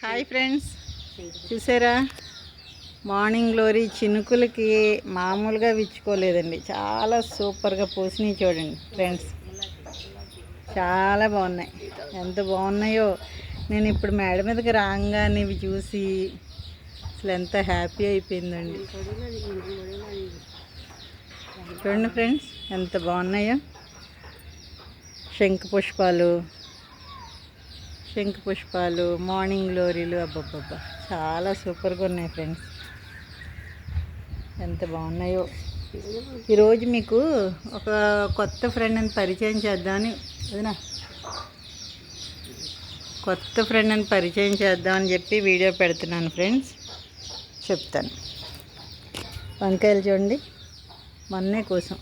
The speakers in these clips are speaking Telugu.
హాయ్ ఫ్రెండ్స్, చూసారా మార్నింగ్ గ్లోరీ చినుకులకి మామూలుగా విచ్చుకోలేదండి. చాలా సూపర్గా పూసినాయి చూడండి ఫ్రెండ్స్, చాలా బాగున్నాయి. ఎంత బాగున్నాయో నేను ఇప్పుడు మేడ మీదకి రాగానే ఇవి చూసి అసలు ఎంత హ్యాపీ అయిపోయిందండి. చూడండి ఫ్రెండ్స్ ఎంత బాగున్నాయో. శంఖ పుష్పాలు, మార్నింగ్ గ్లోరీలు, అబ్బబ్బబ్బా చాలా సూపర్గా ఉన్నాయి ఫ్రెండ్స్. ఎంత బాగున్నాయో. ఈరోజు మీకు ఒక కొత్త ఫ్రెండ్ని పరిచయం చేద్దామని చెప్పి వీడియో పెడుతున్నాను ఫ్రెండ్స్. చెప్తాను. వంకాయలు చూడండి, మొన్నే కోసం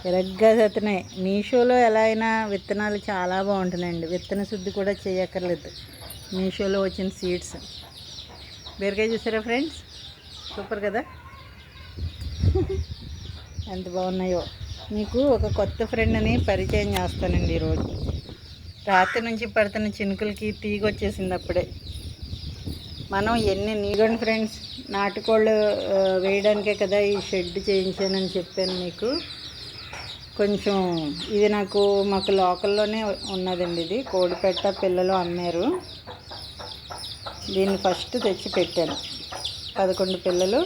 ఎరగ్గా సత్తున్నాయి. మీషోలో ఎలా అయినా విత్తనాలు చాలా బాగుంటున్నాయండి. విత్తన శుద్ధి కూడా చేయక్కర్లేదు. మీషోలో వచ్చిన సీడ్స్. బీరకాయ చూసారా ఫ్రెండ్స్, సూపర్ కదా. ఎంత బాగున్నాయో. మీకు ఒక కొత్త ఫ్రెండ్ని పరిచయం చేస్తానండి ఈరోజు. రాత్రి నుంచి పడుతున్న చినుకులకి తీగ వచ్చేసింది అప్పుడే. మనం ఎన్ని నీగండి ఫ్రెండ్స్, నాటుకోళ్ళు వేయడానికే కదా ఈ షెడ్ చేయించానని చెప్పాను మీకు. కొంచెం ఇది మాకు లోకల్లోనే ఉన్నదండి. ఇది కోడిపెట్ట పిల్లలు అమ్మారు. దీన్ని ఫస్ట్ తెచ్చి పెట్టాను. 11 పిల్లలు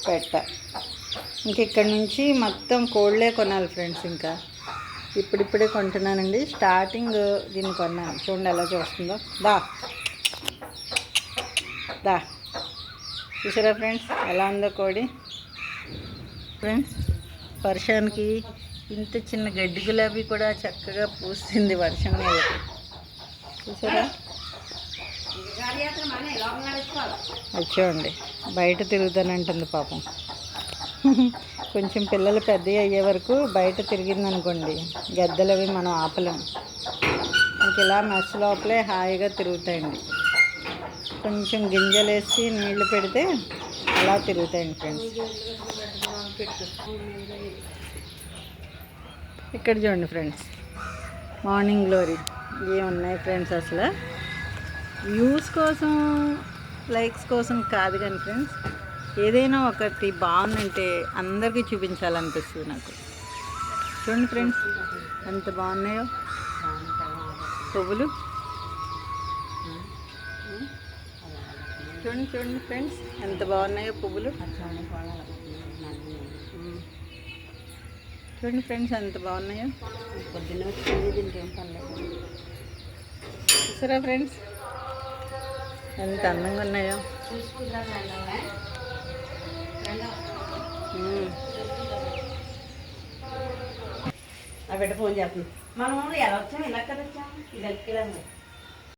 పెట్ట. ఇంక ఇక్కడ నుంచి మొత్తం కోళ్ళే కొనాలి ఫ్రెండ్స్. ఇంకా ఇప్పుడిప్పుడే కొంటున్నానండి. స్టార్టింగ్ దీన్ని కొన్నాను. చూడండి ఎలా చూస్తుందో. దా చూసారా ఫ్రెండ్స్ ఎలా ఉందో కోడి. ఫ్రెండ్స్ వర్షానికి ఇంత చిన్న గడ్డి గులాబీ కూడా చక్కగా పూస్తుంది వర్షం మీద. చూసారా, అది చూడండి బయట తిరుగుతానంటుంది పాపం. కొంచెం పిల్లలు పెద్దవి అయ్యే వరకు బయట తిరిగిందనుకోండి, గద్దెలు అవి మనం ఆపలేం. ఇంక ఇలా మెస్ లోపలే హాయిగా తిరుగుతాయండి. కొంచెం గింజలు వేసి నీళ్లు పెడితే అలా తిరుగుతాయండి ఫ్రెండ్స్. ఇక్కడ చూడండి ఫ్రెండ్స్, మార్నింగ్ గ్లోరీ ఏమున్నాయి ఫ్రెండ్స్. అసలు వ్యూస్ కోసం, లైక్స్ కోసం కాదు కానీ ఫ్రెండ్స్, ఏదైనా ఒకటి బాగుందంటే అందరికీ చూపించాలనిపిస్తుంది నాకు. చూడండి ఫ్రెండ్స్ ఎంత బాగున్నాయో పువ్వులు. చూడండి ఫ్రెండ్స్ ఎంత బాగున్నాయో పువ్వులు. చూడండి ఫ్రెండ్స్ ఎంత బాగున్నాయో. పొద్దున్న దీనికేం పర్లేదు. చూసారా ఫ్రెండ్స్ ఎంత అందంగా ఉన్నాయో. ఆ బిడ్డ ఫోన్ చేస్తుంది. మనం ఎలా వచ్చాము, ఇలా కదా వచ్చాము, ఇది